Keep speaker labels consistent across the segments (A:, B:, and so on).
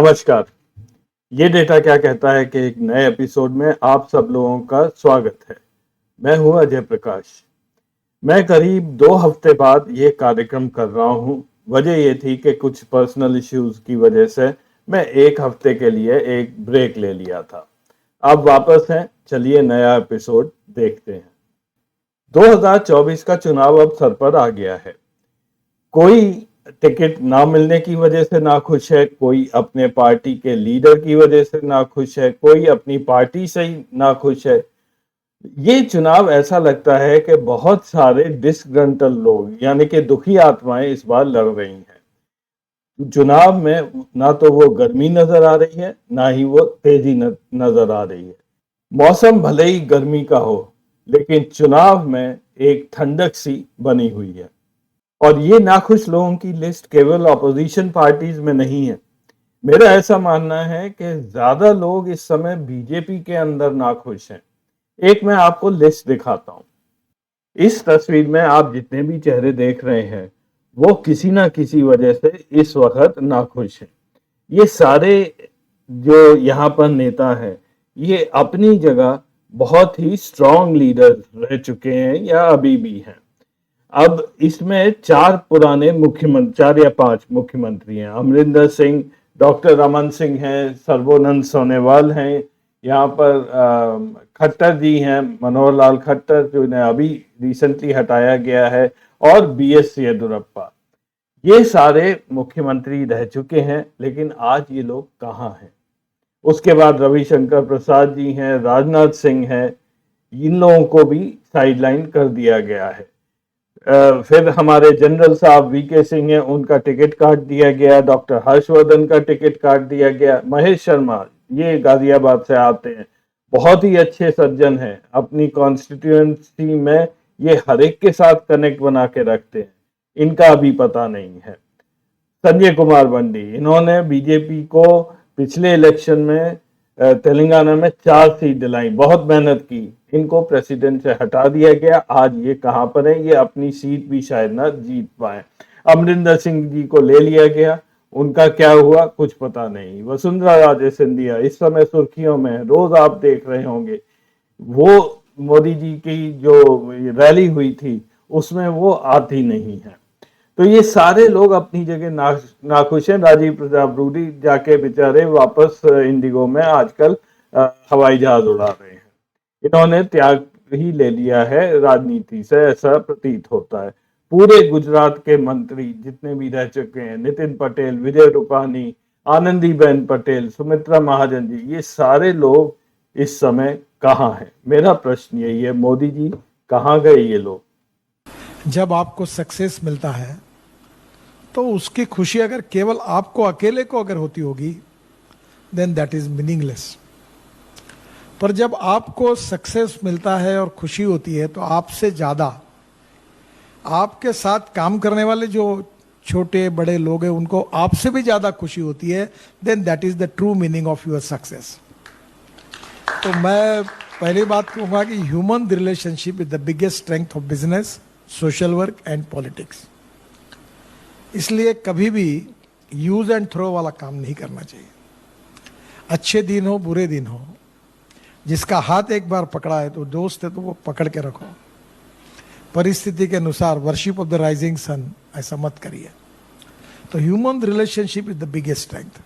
A: नमस्कार। ये डेटा क्या कहता है कि एक नए एपिसोड में आप सब लोगों का स्वागत है। मैं हूं अजय प्रकाश। मैं करीब 2 हफ्ते बाद ये कार्यक्रम कर रहा हूं। वजह ये थी कि कुछ पर्सनल इश्यूज की वजह से मैं 1 हफ्ते के लिए एक ब्रेक ले लिया था। अब वापस हैं, चलिए नया एपिसोड देखते हैं। 2024 का चुनाव अब सर पर आ गया है। कोई टिकट ना मिलने की वजह से नाखुश है, कोई अपने पार्टी के लीडर की वजह से नाखुश है, कोई अपनी पार्टी से ही नाखुश है। ये चुनाव ऐसा लगता है कि बहुत सारे डिसग्रंटल लोग यानी कि दुखी आत्माएं इस बार लड़ रही हैं। चुनाव में ना तो वो गर्मी नजर आ रही है, ना ही वो तेजी नजर आ रही है। मौसम भले ही गर्मी का हो, लेकिन चुनाव में एक ठंडक सी बनी हुई है। और ये नाखुश लोगों की लिस्ट केवल ऑपोजिशन पार्टीज में नहीं है। मेरा ऐसा मानना है कि ज्यादा लोग इस समय बीजेपी के अंदर नाखुश हैं। एक मैं आपको लिस्ट दिखाता हूं। इस तस्वीर में आप जितने भी चेहरे देख रहे हैं, वो किसी ना किसी वजह से इस वक्त नाखुश हैं। ये सारे जो यहाँ पर नेता हैं, ये अपनी जगह बहुत ही स्ट्रॉन्ग लीडर रह चुके हैं या अभी भी हैं। अब इसमें 4 या 5 मुख्यमंत्री हैं। अमरिंदर सिंह, डॉक्टर रमन सिंह हैं, सर्बानंद सोनोवाल हैं, यहाँ पर खट्टर जी हैं, मनोहर लाल खट्टर जिन्हें अभी रिसेंटली हटाया गया है, और BS येदियुरप्पा। ये सारे मुख्यमंत्री रह चुके हैं, लेकिन आज ये लोग कहाँ हैं? उसके बाद रविशंकर प्रसाद जी हैं, राजनाथ सिंह हैं, इन लोगों को भी साइडलाइन कर दिया गया है। फिर हमारे जनरल साहब VK सिंह हैं, उनका टिकट काट दिया गया। डॉक्टर हर्षवर्धन का टिकट काट दिया गया। महेश शर्मा, ये गाजियाबाद से आते हैं, बहुत ही अच्छे सज्जन हैं। अपनी कॉन्स्टिट्यूएंसी में ये हर एक के साथ कनेक्ट बना के रखते हैं, इनका अभी पता नहीं है। संजय कुमार बंडी, इन्होंने बीजेपी को पिछले इलेक्शन में तेलंगाना में 4 सीट दिलाई, बहुत मेहनत की। इनको प्रेसिडेंट से हटा दिया गया। आज ये कहां पर है? ये अपनी सीट भी शायद ना जीत पाए। अमरिंदर सिंह जी को ले लिया गया, उनका क्या हुआ कुछ पता नहीं। वसुंधरा राजे सिंधिया इस समय सुर्खियों में, रोज आप देख रहे होंगे। वो मोदी जी की जो रैली हुई थी, उसमें वो आती नहीं है। तो ये सारे लोग अपनी जगह नाखुश हैं। राजीव प्रताप रूडी जाके बेचारे वापस इंडिगो में आजकल हवाई जहाज उड़ा रहे हैं। इन्होंने त्याग ही ले लिया है राजनीति से, ऐसा प्रतीत होता है। पूरे गुजरात के मंत्री जितने भी रह चुके हैं, नितिन पटेल, विजय रूपानी, आनंदीबेन पटेल, सुमित्रा महाजन जी, ये सारे लोग इस समय कहाँ हैं? मेरा प्रश्न यही है, मोदी जी कहाँ गए ये लोग?
B: जब आपको सक्सेस मिलता है तो उसकी खुशी अगर केवल आपको अकेले को अगर होती होगी, देन दैट इज मीनिंगलेस। पर जब आपको सक्सेस मिलता है और खुशी होती है, तो आपसे ज्यादा आपके साथ काम करने वाले जो छोटे बड़े लोग हैं, उनको आपसे भी ज्यादा खुशी होती है। Then that is the true meaning of your success. तो मैं पहली बात कहूंगा कि human relationship is the biggest strength of business, social work and politics. इसलिए कभी भी यूज एंड थ्रो वाला काम नहीं करना चाहिए। अच्छे दिन हो बुरे दिन हो, जिसका हाथ एक बार पकड़ा है तो दोस्त है तो वो पकड़ के रखो। परिस्थिति के अनुसार worship of the rising sun ऐसा मत करिए। तो human relationship is the biggest strength.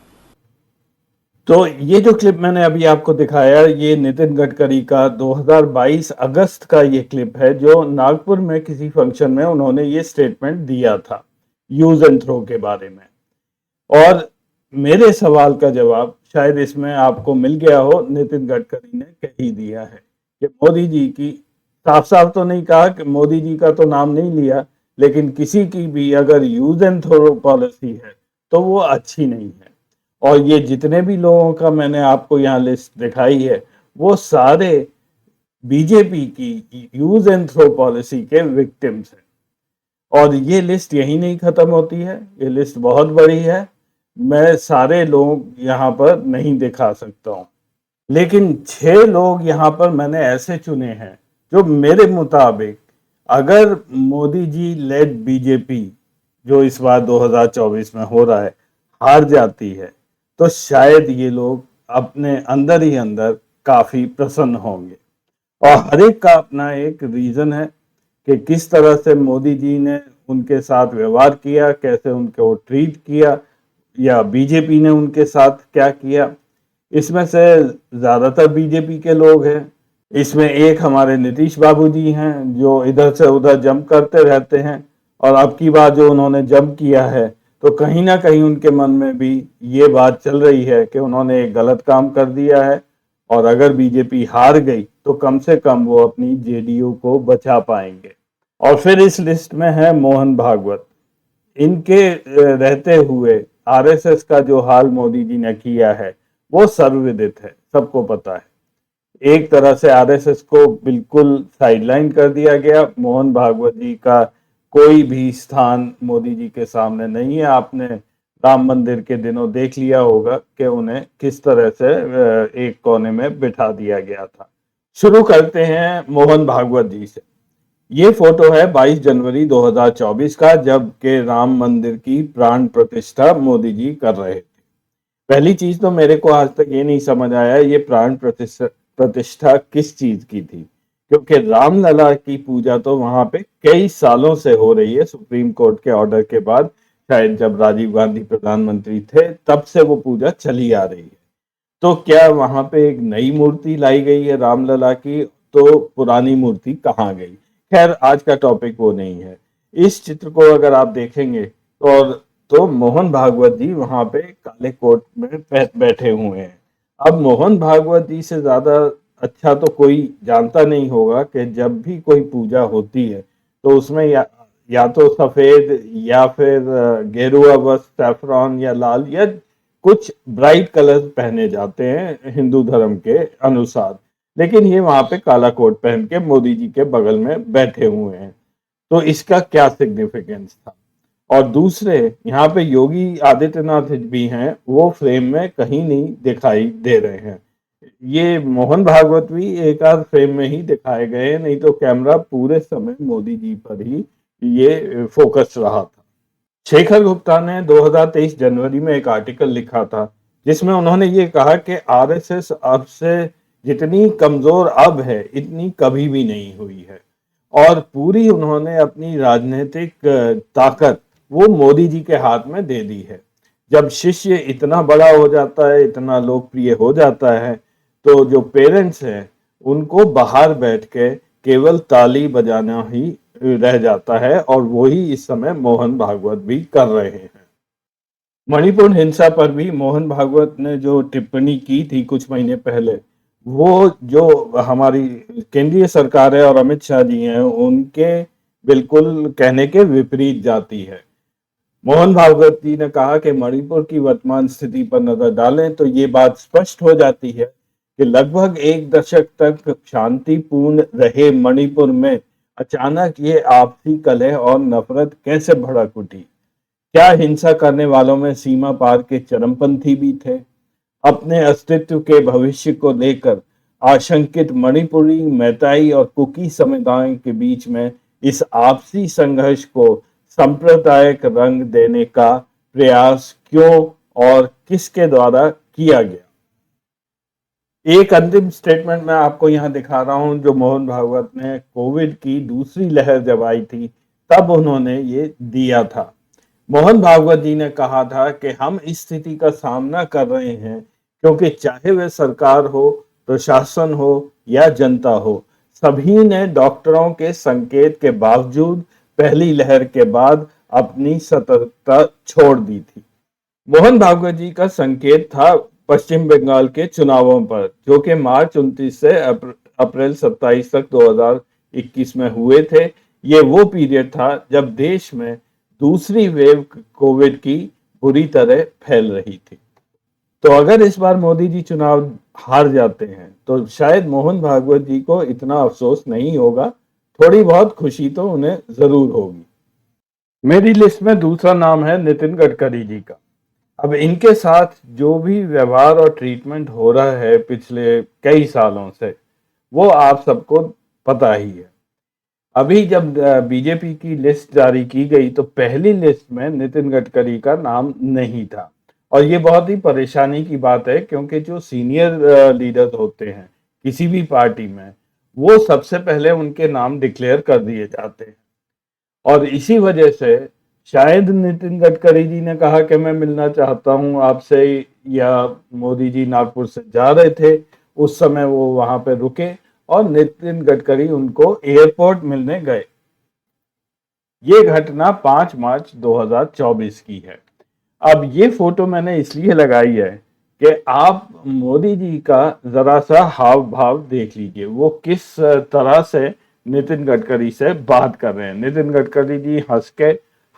A: तो ये जो क्लिप मैंने अभी आपको दिखाया, ये नितिन गडकरी का 2022 अगस्त का ये क्लिप है, जो नागपुर में किसी फंक्शन में उन्होंने ये स्टेटमेंट दिया था यूज एंड थ्रो के बारे में। और मेरे सवाल का जवाब शायद इसमें आपको मिल गया हो। नितिन गडकरी ने कह ही दिया है कि मोदी जी की, साफ साफ तो नहीं कहा कि मोदी जी का तो नाम नहीं लिया, लेकिन किसी की भी अगर यूज एंड थ्रो पॉलिसी है तो वो अच्छी नहीं है। और ये जितने भी लोगों का मैंने आपको यहाँ लिस्ट दिखाई है, वो सारे बीजेपी की यूज एंड थ्रो पॉलिसी के विक्टिम्स हैं। और ये लिस्ट यही नहीं खत्म होती है, ये लिस्ट बहुत बड़ी है। मैं सारे लोग यहाँ पर नहीं दिखा सकता हूँ, लेकिन 6 लोग यहाँ पर मैंने ऐसे चुने हैं जो मेरे मुताबिक, अगर मोदी जी लेड बीजेपी जो इस बार 2024 में हो रहा है हार जाती है, तो शायद ये लोग अपने अंदर ही अंदर काफी प्रसन्न होंगे। और हर एक का अपना एक रीजन है कि किस तरह से मोदी जी ने उनके साथ व्यवहार किया, कैसे उनको ट्रीट किया, या बीजेपी ने उनके साथ क्या किया। इसमें से ज्यादातर बीजेपी के लोग हैं। इसमें एक हमारे नीतीश बाबू जी हैं जो इधर से उधर जंप करते रहते हैं, और अब की बार जो उन्होंने जंप किया है तो कहीं ना कहीं उनके मन में भी ये बात चल रही है कि उन्होंने एक गलत काम कर दिया है, और अगर बीजेपी हार गई तो कम से कम वो अपनी जेडीयू को बचा पाएंगे। और फिर इस लिस्ट में है मोहन भागवत। इनके रहते हुए आरएसएस का जो हाल मोदी जी ने किया है वो सर्वविदित है, सबको पता है। एक तरह से आरएसएस को बिल्कुल साइडलाइन कर दिया गया। मोहन भागवत जी का कोई भी स्थान मोदी जी के सामने नहीं है। आपने राम मंदिर के दिनों देख लिया होगा कि उन्हें किस तरह से एक कोने में बिठा दिया गया था। शुरू करते हैं मोहन भागवत जी से। ये फोटो है 22 जनवरी 2024 का, जब के राम मंदिर की प्राण प्रतिष्ठा मोदी जी कर रहे थे। पहली चीज तो मेरे को आज तक ये नहीं समझ आया ये प्राण प्रतिष्ठा किस चीज की थी, क्योंकि रामलला की पूजा तो वहां पे कई सालों से हो रही है। सुप्रीम कोर्ट के ऑर्डर के बाद, शायद जब राजीव गांधी प्रधानमंत्री थे तब से वो पूजा चली आ रही है। तो क्या वहां पे एक नई मूर्ति लाई गई है रामलला की, तो पुरानी मूर्ति कहाँ गई? खैर, आज का टॉपिक वो नहीं है। इस चित्र को अगर आप देखेंगे तो मोहन भागवत जी वहां पे काले कोट में बैठे हुए हैं। अब मोहन भागवत जी से ज्यादा अच्छा तो कोई जानता नहीं होगा कि जब भी कोई पूजा होती है तो उसमें या तो सफेद या फिर गेरुआ वस्त्र, सैफरॉन या लाल या कुछ ब्राइट कलर पहने जाते हैं हिंदू धर्म के अनुसार। लेकिन ये वहां पे काला कोट पहन के मोदी जी के बगल में बैठे हुए हैं, तो इसका क्या सिग्निफिकेंस था? और दूसरे यहाँ पे योगी आदित्यनाथ भी हैं, वो फ्रेम में कहीं नहीं दिखाई दे रहे हैं। ये मोहन भागवत भी एक आध फ्रेम में ही दिखाए गए हैं, नहीं तो कैमरा पूरे समय मोदी जी पर ही ये फोकस रहा था। शेखर गुप्ता ने 2023 जनवरी में एक आर्टिकल लिखा था जिसमें उन्होंने ये कहा कि आरएसएस अब से जितनी कमजोर अब है इतनी कभी भी नहीं हुई है, और पूरी उन्होंने अपनी राजनीतिक ताकत वो मोदी जी के हाथ में दे दी है। जब शिष्य इतना बड़ा हो जाता है, इतना लोकप्रिय हो जाता है, तो जो पेरेंट्स हैं उनको बाहर बैठ के केवल ताली बजाना ही रह जाता है, और वही इस समय मोहन भागवत भी कर रहे हैं। मणिपुर हिंसा पर भी मोहन भागवत ने जो टिप्पणी की थी कुछ महीने पहले, वो जो हमारी केंद्रीय सरकार है और अमित शाह जी हैं उनके बिल्कुल कहने के विपरीत जाती है। मोहन भागवत जी ने कहा कि मणिपुर की वर्तमान स्थिति पर नजर डालें तो ये बात स्पष्ट हो जाती है कि लगभग एक दशक तक शांतिपूर्ण रहे मणिपुर में अचानक ये आपसी कलह और नफरत कैसे भड़क उठी। क्या हिंसा करने वालों में सीमा पार के चरमपंथी भी थे? अपने अस्तित्व के भविष्य को लेकर आशंकित मणिपुरी, मैताई और कुकी समुदायों के बीच में इस आपसी संघर्ष को सांप्रदायिक रंग देने का प्रयास क्यों और किसके द्वारा किया गया? एक अंतिम स्टेटमेंट मैं आपको यहाँ दिखा रहा हूँ जो मोहन भागवत ने कोविड की दूसरी लहर जब आई थी तब उन्होंने ये दिया था। मोहन भागवत जी ने कहा था कि हम इस स्थिति का सामना कर रहे हैं क्योंकि चाहे वह सरकार हो, प्रशासन हो या जनता हो, सभी ने डॉक्टरों के संकेत के बावजूद पहली लहर के बाद अपनी सतर्कता छोड़ दी थी। मोहन भागवत जी का संकेत था पश्चिम बंगाल के चुनावों पर, जो कि मार्च 29 से अप्रैल 27 तक 2021 में हुए थे। ये वो पीरियड था जब देश में दूसरी वेव कोविड की बुरी तरह फैल रही थी। तो अगर इस बार मोदी जी चुनाव हार जाते हैं तो शायद मोहन भागवत जी को इतना अफसोस नहीं होगा, थोड़ी बहुत खुशी तो उन्हें जरूर होगी। मेरी लिस्ट में दूसरा नाम है नितिन गडकरी जी का। अब इनके साथ जो भी व्यवहार और ट्रीटमेंट हो रहा है पिछले कई सालों से, वो आप सबको पता ही है। अभी जब बीजेपी की लिस्ट जारी की गई तो पहली लिस्ट में नितिन गडकरी का नाम नहीं था, और ये बहुत ही परेशानी की बात है, क्योंकि जो सीनियर लीडर्स होते हैं किसी भी पार्टी में, वो सबसे पहले उनके नाम डिक्लेयर कर दिए जाते हैं। और इसी वजह से शायद नितिन गडकरी जी ने कहा कि मैं मिलना चाहता हूं आपसे, या मोदी जी नागपुर से जा रहे थे, उस समय वो वहां पे रुके और नितिन गडकरी उनको एयरपोर्ट मिलने गए। ये घटना 5 मार्च 2024 की है। अब ये फोटो मैंने इसलिए लगाई है कि आप मोदी जी का जरा सा हाव भाव देख लीजिए, वो किस तरह से नितिन गडकरी से बात कर रहे हैं। नितिन गडकरी जी हंस के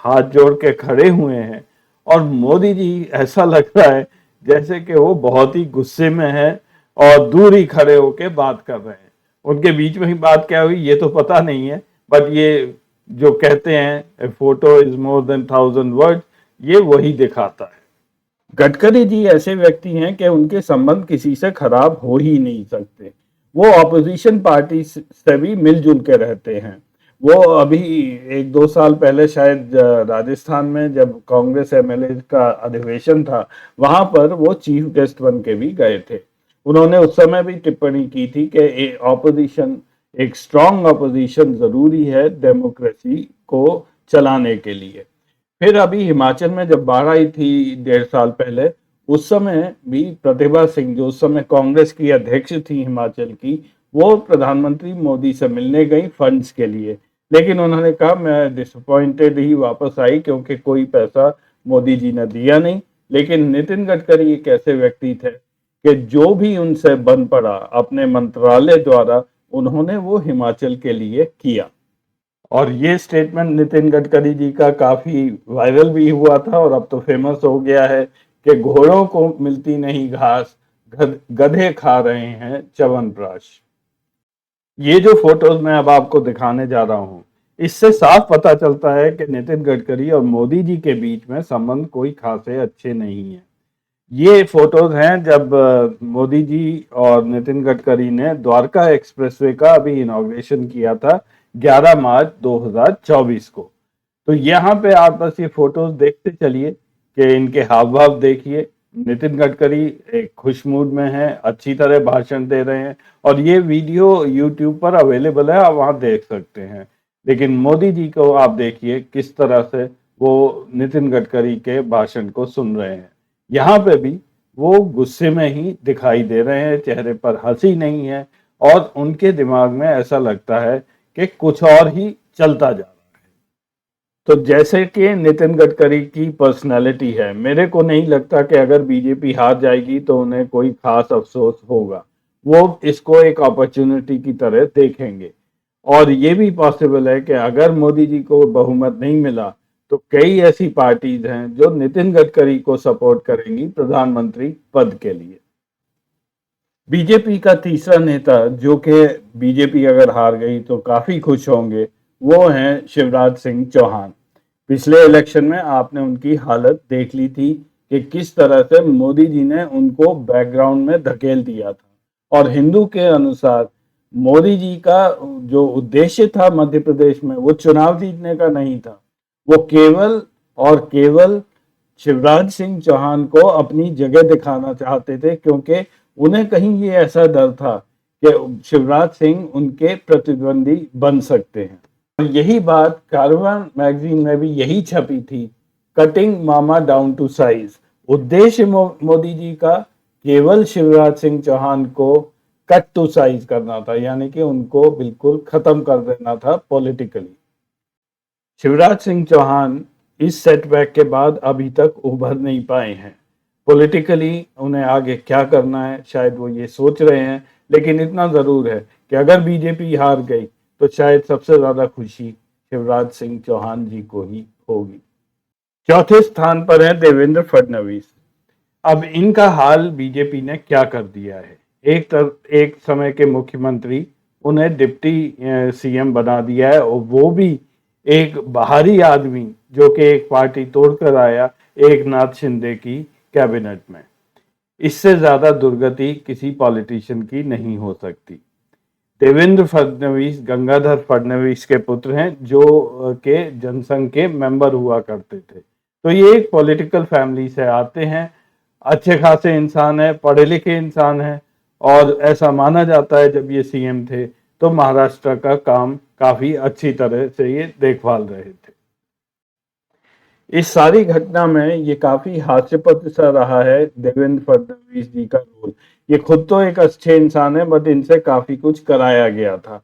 A: हाथ जोड़ के खड़े हुए हैं और मोदी जी ऐसा लग रहा है जैसे कि वो बहुत ही गुस्से में है और दूर ही खड़े होके बात कर रहे हैं। उनके बीच में ही बात क्या हुई ये तो पता नहीं है, बट ये जो कहते हैं photo is more than 1000 word, ये वही दिखाता है। गडकरी जी ऐसे व्यक्ति हैं कि उनके संबंध किसी से खराब हो ही नहीं सकते। वो ऑपोजिशन पार्टी से भी मिलजुल के रहते हैं। वो अभी 1-2 साल पहले शायद राजस्थान में जब कांग्रेस एमएलए का अधिवेशन था, वहां पर वो चीफ गेस्ट बन के भी गए थे। उन्होंने उस समय भी टिप्पणी की थी कि ऑपोजिशन, एक स्ट्रांग ऑपोजिशन जरूरी है डेमोक्रेसी को चलाने के लिए। फिर अभी हिमाचल में जब बाढ़ आई थी 1.5 साल पहले, उस समय भी प्रतिभा सिंह, जो उस समय कांग्रेस की अध्यक्ष थी हिमाचल की, वो प्रधानमंत्री मोदी से मिलने गई फंड्स के लिए। लेकिन उन्होंने कहा मैं डिसअपॉइंटेड ही वापस आई, क्योंकि कोई पैसा मोदी जी ने दिया नहीं। लेकिन नितिन गडकरी एक ऐसे व्यक्ति थे कि जो भी उनसे बन पड़ा अपने मंत्रालय द्वारा, उन्होंने वो हिमाचल के लिए किया। और ये स्टेटमेंट नितिन गडकरी जी का काफी वायरल भी हुआ था और अब तो फेमस हो गया है कि घोड़ों को मिलती नहीं घास, गधे खा रहे हैं च्यवनप्राश। ये जो फोटोज मैं अब आपको दिखाने जा रहा हूं, इससे साफ पता चलता है कि नितिन गडकरी और मोदी जी के बीच में संबंध कोई खासे अच्छे नहीं है। ये फोटोज हैं जब मोदी जी और नितिन गडकरी ने द्वारका एक्सप्रेसवे का अभी इनॉग्रेशन किया था 11 मार्च 2024 को। तो यहाँ पे आप बस ये फोटोज देखते चलिए कि इनके हाव भाव देखिए। नितिन गडकरी एक खुश मूड में है, अच्छी तरह भाषण दे रहे हैं और ये वीडियो यूट्यूब पर अवेलेबल है, आप वहां देख सकते हैं। लेकिन मोदी जी को आप देखिए किस तरह से वो नितिन गडकरी के भाषण को सुन रहे हैं। यहाँ पे भी वो गुस्से में ही दिखाई दे रहे हैं, चेहरे पर हंसी नहीं है और उनके दिमाग में ऐसा लगता है कि कुछ और ही चलता जा रहा है। तो जैसे कि नितिन गडकरी की पर्सनालिटी है, मेरे को नहीं लगता कि अगर बीजेपी हार जाएगी तो उन्हें कोई खास अफसोस होगा। वो इसको एक अपॉर्चुनिटी की तरह देखेंगे। और ये भी पॉसिबल है कि अगर मोदी जी को बहुमत नहीं मिला तो कई ऐसी पार्टीज हैं जो नितिन गडकरी को सपोर्ट करेंगी प्रधानमंत्री पद के लिए। बीजेपी का तीसरा नेता, जो कि बीजेपी अगर हार गई तो काफी खुश होंगे, वो हैं शिवराज सिंह चौहान। पिछले इलेक्शन में आपने उनकी हालत देख ली थी कि किस तरह से मोदी जी ने उनको बैकग्राउंड में धकेल दिया था। और हिंदू के अनुसार मोदी जी का जो उद्देश्य था मध्य प्रदेश में, वो चुनाव जीतने का नहीं था। वो केवल और केवल शिवराज सिंह चौहान को अपनी जगह दिखाना चाहते थे, क्योंकि उन्हें कहीं ये ऐसा डर था कि शिवराज सिंह उनके प्रतिद्वंदी बन सकते हैं। और यही बात कारवां मैगजीन में भी यही छपी थी, cutting mama down to size. उद्देश्य मोदी जी का केवल शिवराज सिंह चौहान को कट टू साइज करना था, यानी कि उनको बिल्कुल खत्म कर देना था पॉलिटिकली। शिवराज सिंह चौहान इस सेटबैक के बाद अभी तक उभर नहीं पाए हैं। पॉलिटिकली उन्हें आगे क्या करना है शायद वो ये सोच रहे हैं, लेकिन इतना जरूर है कि अगर बीजेपी हार गई तो शायद सबसे ज्यादा खुशी शिवराज सिंह चौहान जी को ही होगी। चौथे स्थान पर है देवेंद्र फडणवीस। अब इनका हाल बीजेपी ने क्या कर दिया है। एक समय के मुख्यमंत्री, उन्हें डिप्टी सीएम बना दिया है, और वो भी एक बाहरी आदमी जो कि एक पार्टी तोड़कर आया एक नाथ शिंदे की कैबिनेट में। इससे ज्यादा दुर्गति किसी पॉलिटिशियन की नहीं हो सकती। देवेंद्र फडणवीस गंगाधर फडणवीस के पुत्र हैं, जो के जनसंघ के मेंबर हुआ करते थे। तो ये एक पॉलिटिकल फैमिली से आते हैं अच्छे खासे इंसान है, पढ़े लिखे इंसान है, और ऐसा माना जाता है जब ये सीएम थे तो महाराष्ट्र का काम काफी अच्छी तरह से ये देखभाल रहे थे। इस सारी घटना में ये काफी हास्यास्पद सा रहा है देवेंद्र फडणवीस जी का रोल। ये खुद तो एक अच्छे इंसान है, बट इनसे काफी कुछ कराया गया था।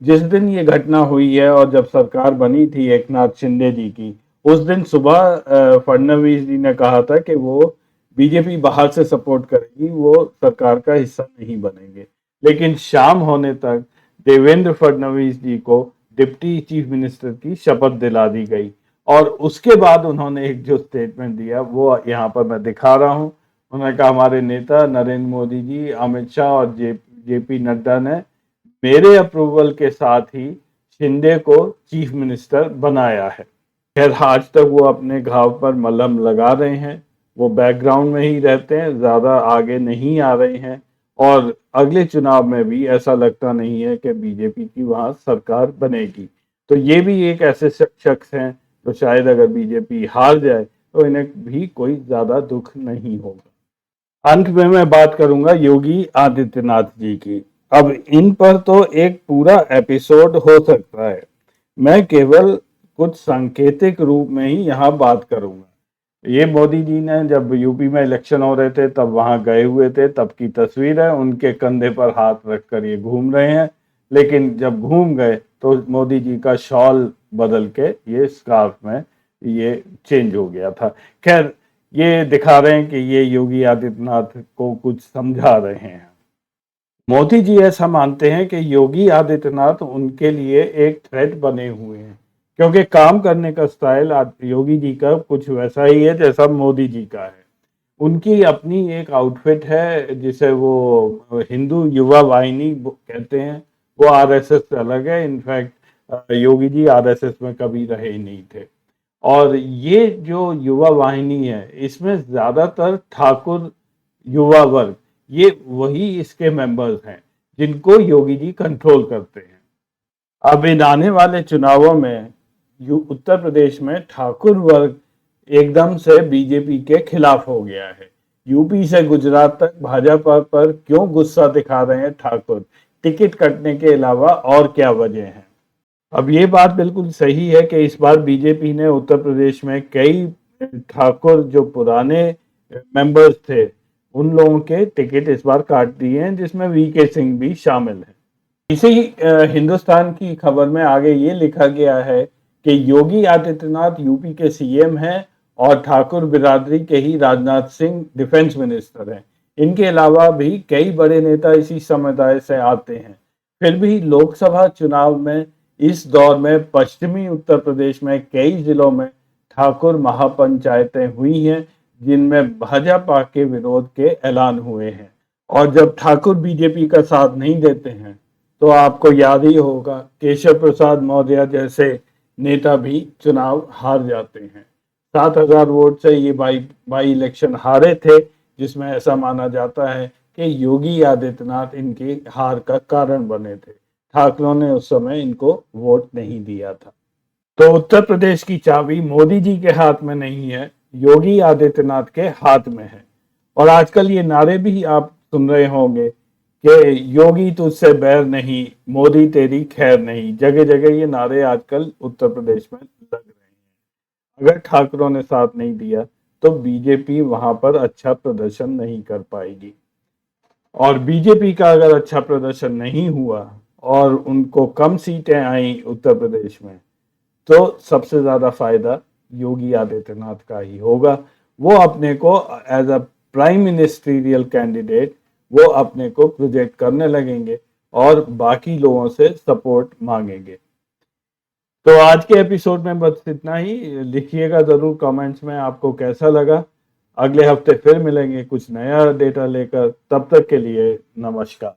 A: जिस दिन ये घटना हुई है और जब सरकार बनी थी एकनाथ शिंदे जी की, उस दिन सुबह फडणवीस जी ने कहा था कि वो बीजेपी बाहर से सपोर्ट करेगी, वो सरकार का हिस्सा नहीं बनेंगे। लेकिन शाम होने तक देवेंद्र फडणवीस जी को डिप्टी चीफ मिनिस्टर की शपथ दिला दी गई, और उसके बाद उन्होंने एक जो स्टेटमेंट दिया वो यहाँ पर मैं दिखा रहा हूँ। उन्होंने कहा, हमारे नेता नरेंद्र मोदी जी, अमित शाह और जेपी नड्डा ने मेरे अप्रूवल के साथ ही शिंदे को चीफ मिनिस्टर बनाया है। खैर, आज तक वो अपने घाव पर मलहम लगा रहे हैं, वो बैकग्राउंड में ही रहते हैं, ज्यादा आगे नहीं आ रहे हैं, और अगले चुनाव में भी ऐसा लगता नहीं है कि बीजेपी की वहां सरकार बनेगी। तो ये भी एक ऐसे शख्स हैं तो शायद अगर बीजेपी हार जाए तो इन्हें भी कोई ज्यादा दुख नहीं होगा। अंत में मैं बात करूंगा योगी आदित्यनाथ जी की। अब इन पर तो एक पूरा एपिसोड हो सकता है, मैं केवल कुछ सांकेतिक रूप में ही यहाँ बात करूंगा। ये मोदी जी ने जब यूपी में इलेक्शन हो रहे थे तब वहां गए हुए थे, तब की तस्वीर है। उनके कंधे पर हाथ रखकर ये घूम रहे हैं, लेकिन जब घूम गए तो मोदी जी का शॉल बदल के ये स्कार्फ में ये चेंज हो गया था। खैर, ये दिखा रहे हैं कि ये योगी आदित्यनाथ को कुछ समझा रहे हैं। मोदी जी ऐसा मानते हैं कि योगी आदित्यनाथ उनके लिए एक थ्रेट बने हुए हैं, क्योंकि काम करने का स्टाइल योगी जी का कुछ वैसा ही है जैसा मोदी जी का है। उनकी अपनी एक आउटफिट है जिसे वो हिंदू युवा वाहिनी कहते हैं, वो आरएसएस से अलग है। इनफैक्ट योगी जी आरएसएस में कभी रहे ही नहीं थे। और ये जो युवा वाहिनी है इसमें ज्यादातर ठाकुर युवा वर्ग, ये वही इसके मेंबर्स हैं जिनको योगी जी कंट्रोल करते हैं। अब इन आने वाले चुनावों में उत्तर प्रदेश में ठाकुर वर्ग एकदम से बीजेपी के खिलाफ हो गया है। यूपी से गुजरात तक भाजपा पर क्यों गुस्सा दिखा रहे हैं ठाकुर, टिकट कटने के अलावा और क्या वजह है? अब ये बात बिल्कुल सही है कि इस बार बीजेपी ने उत्तर प्रदेश में कई ठाकुर जो पुराने मेंबर्स थे उन लोगों के टिकट इस बार काट दिए हैं, जिसमें वीके सिंह भी शामिल है। इसी हिंदुस्तान की खबर में आगे ये लिखा गया है कि योगी आदित्यनाथ यूपी के सीएम हैं और ठाकुर बिरादरी के ही राजनाथ सिंह डिफेंस मिनिस्टर हैं। इनके अलावा भी कई बड़े नेता इसी समुदाय से आते हैं। फिर भी लोकसभा चुनाव में इस दौर में पश्चिमी उत्तर प्रदेश में कई जिलों में ठाकुर महापंचायतें हुई हैं, जिनमें भाजपा के विरोध के ऐलान हुए हैं। और जब ठाकुर बीजेपी का साथ नहीं देते हैं तो आपको याद ही होगा केशव प्रसाद मौर्य जैसे नेता भी चुनाव हार जाते हैं। 7,000 वोट से ये बाई इलेक्शन हारे थे, जिसमें ऐसा माना जाता है कि योगी आदित्यनाथ इनकी हार का कारण बने थे। ठाकरों ने उस समय इनको वोट नहीं दिया था। तो उत्तर प्रदेश की चाबी मोदी जी के हाथ में नहीं है, योगी आदित्यनाथ के हाथ में है। और आजकल ये नारे भी आप सुन रहे होंगे कि योगी तुझसे बैर नहीं, मोदी तेरी खैर नहीं। जगह जगह ये नारे आजकल उत्तर प्रदेश में लग रहे हैं। अगर ठाकरों ने साथ नहीं दिया तो बीजेपी वहां पर अच्छा प्रदर्शन नहीं कर पाएगी, और बीजेपी का अगर अच्छा प्रदर्शन नहीं हुआ और उनको कम सीटें आई उत्तर प्रदेश में, तो सबसे ज्यादा फायदा योगी आदित्यनाथ का ही होगा। वो अपने को as a prime ministerial candidate वो अपने को प्रोजेक्ट करने लगेंगे और बाकी लोगों से सपोर्ट मांगेंगे। तो आज के एपिसोड में बस इतना ही। लिखिएगा जरूर कमेंट्स में आपको कैसा लगा। अगले हफ्ते फिर मिलेंगे कुछ नया डेटा लेकर। तब तक के लिए नमस्कार।